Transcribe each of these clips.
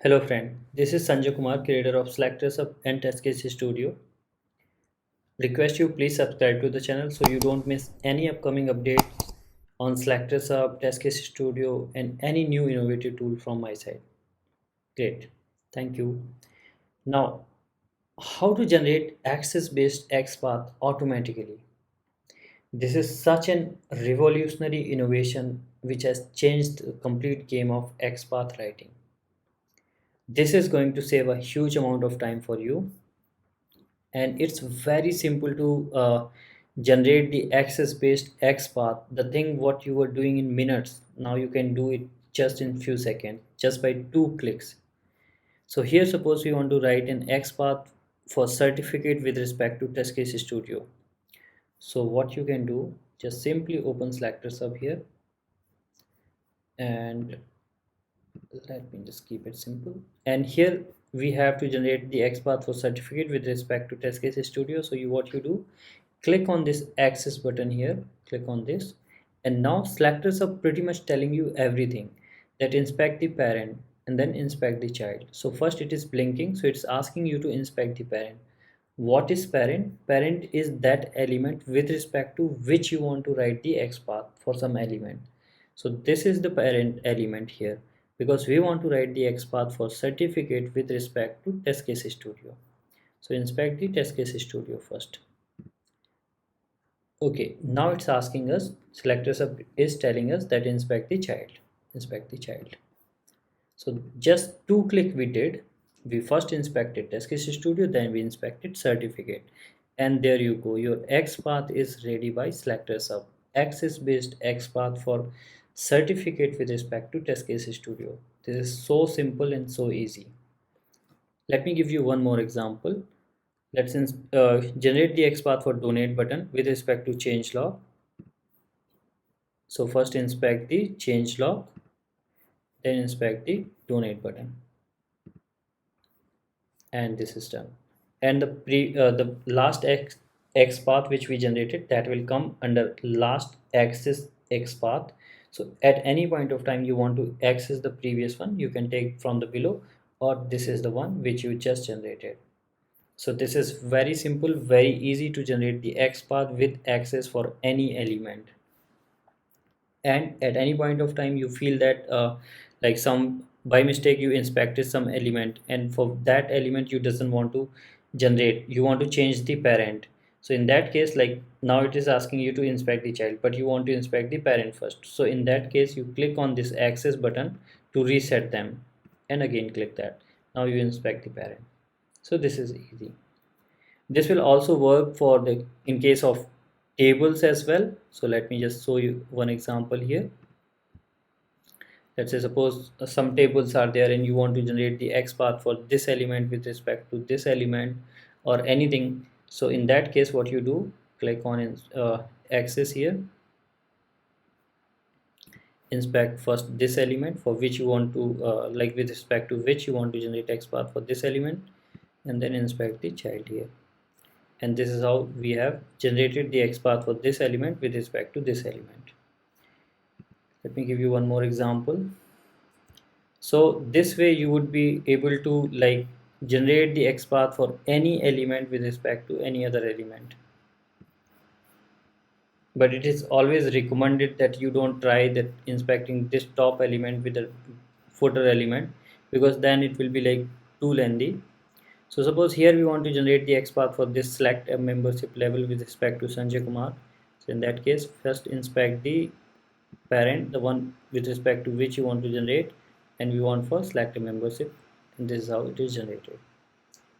Hello friend, this is Sanjay Kumar, creator of SelectorsHub and TestCase Studio. Request you please subscribe to the channel so you don't miss any upcoming updates on SelectorsHub, TestCase Studio and any new innovative tool from my side. Great, thank you. Now, how to generate access-based XPath automatically? This is such an revolutionary innovation which has changed the complete game of XPath writing. This is going to save a huge amount of time for you, and it's very simple to generate the access based XPath. The thing what you were doing in minutes, now you can do it just in few seconds, just by 2 clicks. So here suppose we want to write an XPath for certificate with respect to TestCase Studio. So what you can do, just simply open SelectorsHub here, and let me just keep it simple. And here we have to generate the XPath for certificate with respect to TestCase Studio. So what you do, click on this access button here, click on this, and now selectors are pretty much telling you everything, that inspect the parent and then inspect the child. So first it is blinking, so it's asking you to inspect the parent. What is parent? Parent is that element with respect to which you want to write the XPath for some element. So this is the parent element here, because we want to write the XPath for certificate with respect to TestCase Studio. So inspect the TestCase Studio first. Okay, now it's asking us, SelectorsHub is telling us that inspect the child, inspect the child. So just 2 click we did. We first inspected TestCase Studio, then we inspected certificate, and there you go, your XPath is ready by SelectorsHub, access based XPath for certificate with respect to TestCase Studio. This is so simple and so easy. Let me give you one more example. Let's generate the XPath for donate button with respect to change log. So first inspect the change log, then inspect the donate button, and this is done. And the last X path which we generated, that will come under last access X path. So at any point of time you want to access the previous one, you can take from the below, or this is the one which you just generated. So this is very simple, very easy to generate the X path with access for any element. And at any point of time you feel that like some by mistake you inspected some element, and for that element you doesn't want to generate, you want to change the parent. So in that case, like now it is asking you to inspect the child, but you want to inspect the parent first. So in that case you click on this access button to reset them, and again click that. Now you inspect the parent. So this is easy. This will also work for the in case of tables as well. So let me just show you one example here. Let's say suppose some tables are there and you want to generate the XPath for this element with respect to this element or anything. So in that case what you do, click on access here, inspect first this element for which you want to like with respect to which you want to generate XPath for this element, and then inspect the child here. And this is how we have generated the XPath for this element with respect to this element. Let me give you one more example. So this way you would be able to like generate the XPath for any element with respect to any other element. But it is always recommended that you don't try that inspecting this top element with the footer element, because then it will be like too lengthy. So suppose here we want to generate the XPath for this select a membership level with respect to Sanjay Kumar. So in that case, first inspect the parent, the one with respect to which you want to generate, and we want for select a membership, and this is how it is generated.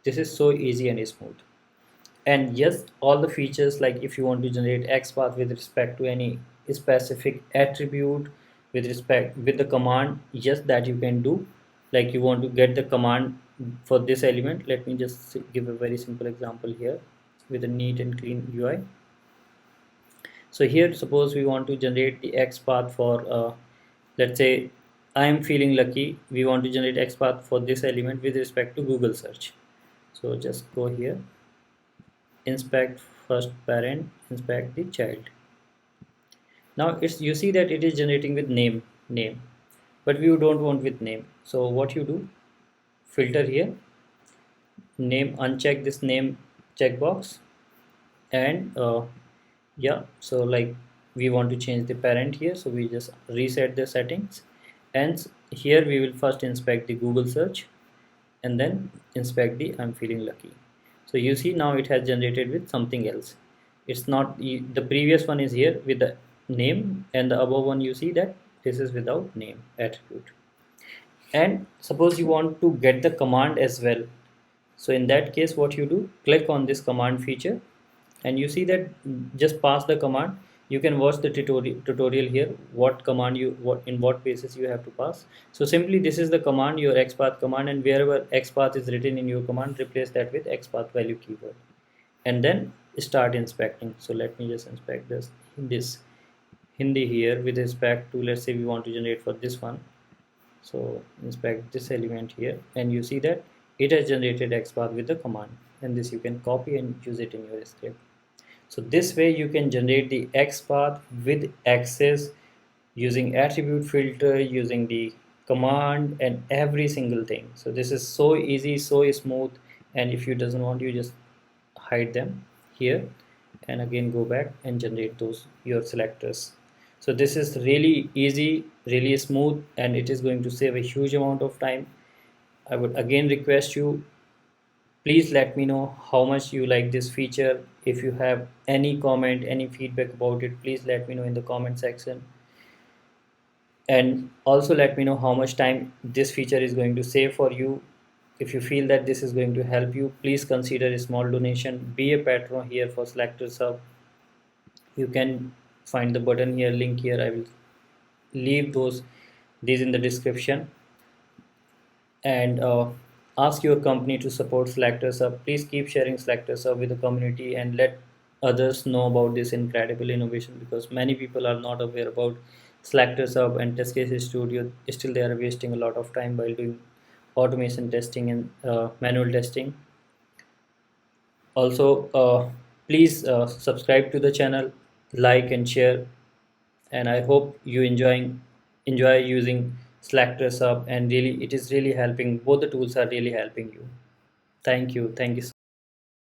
This is so easy and smooth. And yes, all the features, like if you want to generate XPath with respect to any specific attribute with respect with the command, yes, that you can do. Like you want to get the command for this element. Let me just give a very simple example here with a neat and clean UI. So here suppose we want to generate the XPath for let's say I am feeling lucky, we want to generate XPath for this element with respect to Google search. So just go here, inspect first parent, inspect the child. Now it's, you see that it is generating with name, but we don't want with name. So what you do, filter here, name, uncheck this name checkbox, and yeah, so like we want to change the parent here, so we just reset the settings, and here we will first inspect the Google search and then inspect the I'm feeling lucky. So you see now it has generated with something else. It's not the previous one is here with the name, and the above one you see that this is without name attribute. And suppose you want to get the command as well, so in that case what you do, click on this command feature, and you see that just pass the command. You can watch the tutorial here, what command you, what in what basis you have to pass. So simply this is the command, your xpath command, and wherever xpath is written in your command, replace that with xpath value keyword, and then start inspecting. So let me just inspect this Hindi here with respect to, let's say we want to generate for this one. So inspect this element here, and you see that it has generated xpath with the command, and this you can copy and use it in your script. So this way you can generate the xpath with access using attribute filter, using the command and every single thing. So this is so easy, so smooth, and if you doesn't want, you just hide them here and again go back and generate those your selectors. So this is really easy, really smooth, and it is going to save a huge amount of time. I would again request you, please let me know how much you like this feature. If you have any comment, any feedback about it, please let me know in the comment section, and also let me know how much time this feature is going to save for you. If you feel that this is going to help you, please consider a small donation, be a patron here for SelectorsHub. You can find the button here, link here, I will leave these in the description. And ask your company to support SelectorsHub. Please keep sharing SelectorsHub with the community and let others know about this incredible innovation, because many people are not aware about SelectorsHub and TestCase Studio. Still they are wasting a lot of time while doing automation testing and manual testing. Also please subscribe to the channel, like and share, and I hope you enjoy using SelectorsHub, and really it is really helping. Both the tools are really helping you. Thank you. Thank you so